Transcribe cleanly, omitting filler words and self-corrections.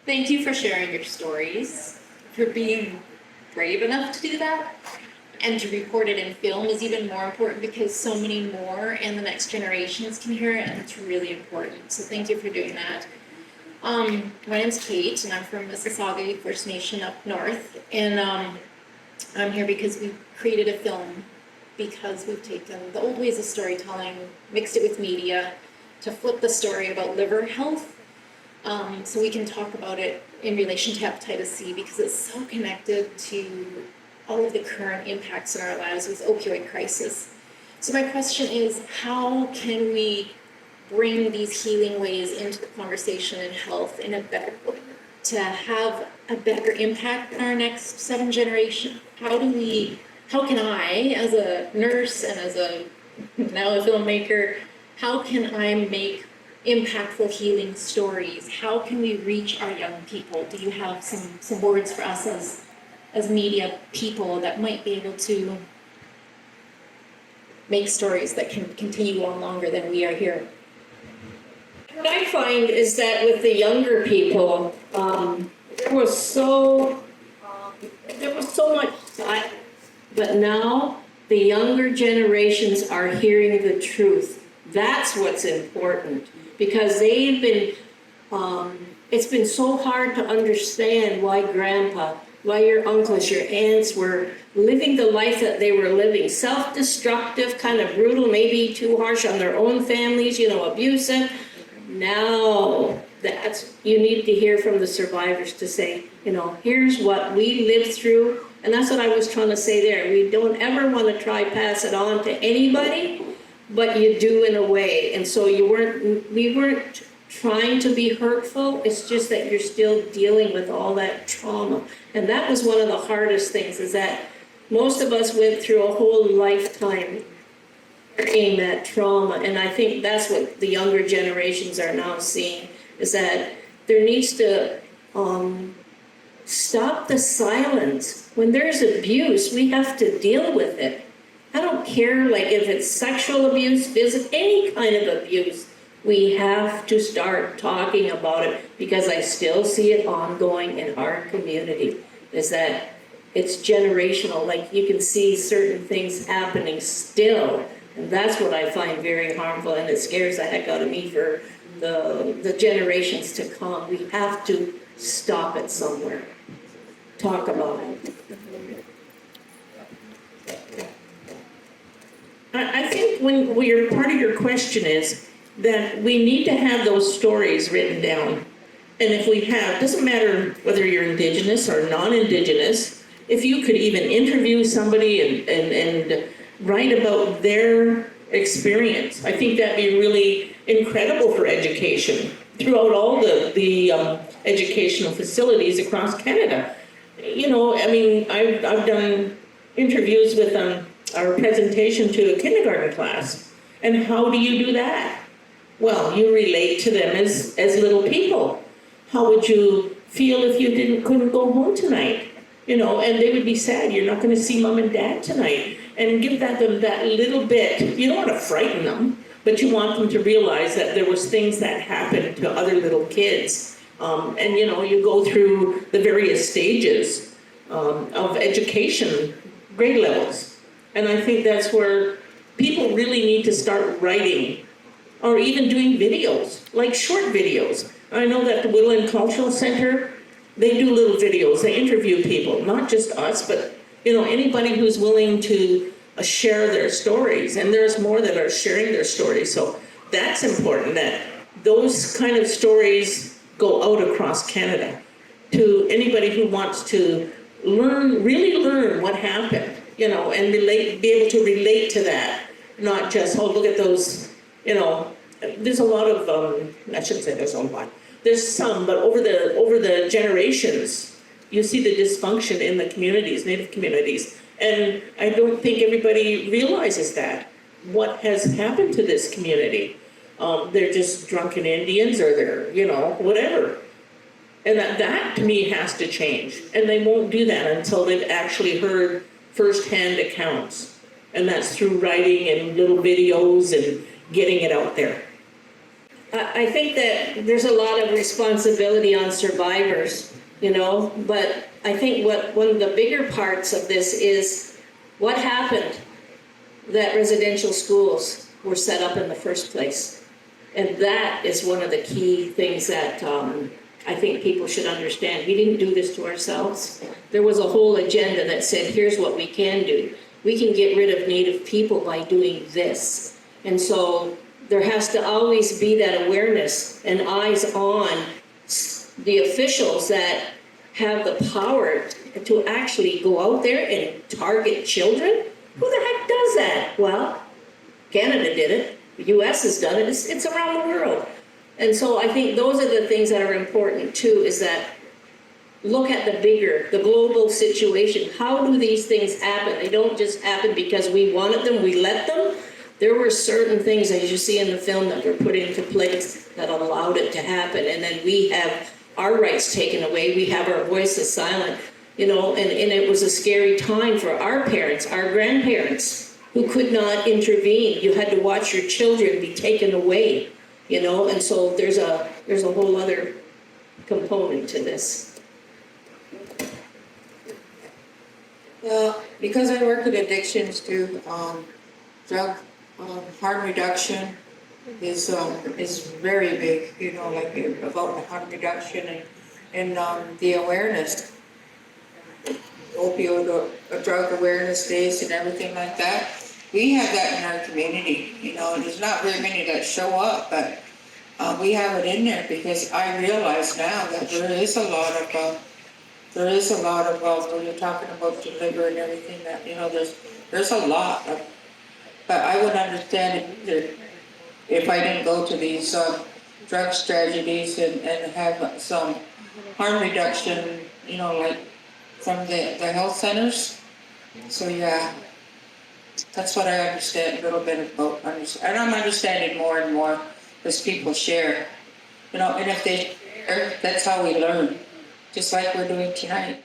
Thank you for sharing your stories, for being brave enough to do that. And to record it in film is even more important because so many more and the next generations can hear it, and it's really important. So thank you for doing that. My name's Kate, and I'm from Mississauga First Nation up north. And I'm here because we created a film because we've taken the old ways of storytelling, mixed it with media to flip the story about liver health. So we can talk about it in relation to hepatitis C because it's so connected to all of the current impacts in our lives with opioid crisis. So my question is, how can we bring these healing ways into the conversation in health in a better way to have a better impact in our next 7 generations? How can I, as a nurse and as now a filmmaker, how can I make impactful healing stories? How can we reach our young people? Do you have some words for us as media people that might be able to make stories that can continue on longer than we are here? What I find is that with the younger people, there was so much thought, but now the younger generations are hearing the truth. That's what's important, because they've been, it's been so hard to understand why grandpa, why your uncles, your aunts were living the life that they were living. Self-destructive, kind of brutal, maybe too harsh on their own families, abusive. Now, you need to hear from the survivors to say, here's what we lived through. And that's what I was trying to say there. We don't ever want to try pass it on to anybody, but you do in a way. And so we weren't trying to be hurtful. It's just that you're still dealing with all that trauma. And that was one of the hardest things, is that most of us went through a whole lifetime carrying that trauma. And I think that's what the younger generations are now seeing, is that there needs to stop the silence. When there's abuse, we have to deal with it. I don't care, if it's sexual abuse, physical, any kind of abuse, we have to start talking about it, because I still see it ongoing in our community, is that it's generational. You can see certain things happening still, and that's what I find very harmful, and it scares the heck out of me for the generations to come. We have to stop it somewhere. Talk about it. I think part of your question is that we need to have those stories written down. And if we have, doesn't matter whether you're Indigenous or non-Indigenous, if you could even interview somebody and write about their experience, I think that'd be really incredible for education throughout all the educational facilities across Canada. I've done interviews with our presentation to a kindergarten class. And how do you do that? Well, you relate to them as little people. How would you feel if you couldn't go home tonight? And they would be sad. You're not going to see mom and dad tonight. And give them that little bit. You don't want to frighten them, but you want them to realize that there was things that happened to other little kids. And you go through the various stages of education, grade levels. And I think that's where people really need to start writing, or even doing videos, like short videos. I know that the Woodland Cultural Center, they do little videos. They interview people, not just us, but anybody who's willing to share their stories. And there's more that are sharing their stories. So that's important, that those kind of stories go out across Canada to anybody who wants to really learn what happened, and be able to relate to that, not just, look at those, there's a lot of, I shouldn't say there's a lot, there's some, but over the generations, you see the dysfunction in the communities, Native communities, and I don't think everybody realizes that, what has happened to this community. They're just drunken Indians, or they're, whatever. And that to me has to change. And they won't do that until they've actually heard firsthand accounts. And that's through writing and little videos and getting it out there. I think that there's a lot of responsibility on survivors, you know, but I think one of the bigger parts of this is what happened that residential schools were set up in the first place. And that is one of the key things that I think people should understand. We didn't do this to ourselves. There was a whole agenda that said, here's what we can do. We can get rid of Native people by doing this. And so there has to always be that awareness and eyes on the officials that have the power to actually go out there and target children. Who the heck does that? Well, Canada did it. The US has done it. It's around the world. And so I think those are the things that are important too, is that look at the global situation. How do these things happen? They don't just happen because we wanted them, we let them. There were certain things, as you see in the film, that were put into place that allowed it to happen. And then we have our rights taken away. We have our voices silent, you know, and it was a scary time for our parents, our grandparents, who could not intervene. You had to watch your children be taken away, you know, and so there's a whole other component to this. Because I work with addictions too, drug harm reduction is very big, you know, like about harm reduction and the awareness, opioid drug awareness days and everything like that. We have that in our community, you know, and there's not very many that show up, but we have it in there because I realize now that there is a lot of when you're talking about the liver and everything, that, you know, there's a lot of, but I would understand it if I didn't go to these drug tragedies and have some harm reduction, you know, like from the health centers. So yeah, that's what I understand a little bit about, and I'm understanding more and more as people share, you know, and if they share, that's how we learn, just like we're doing tonight.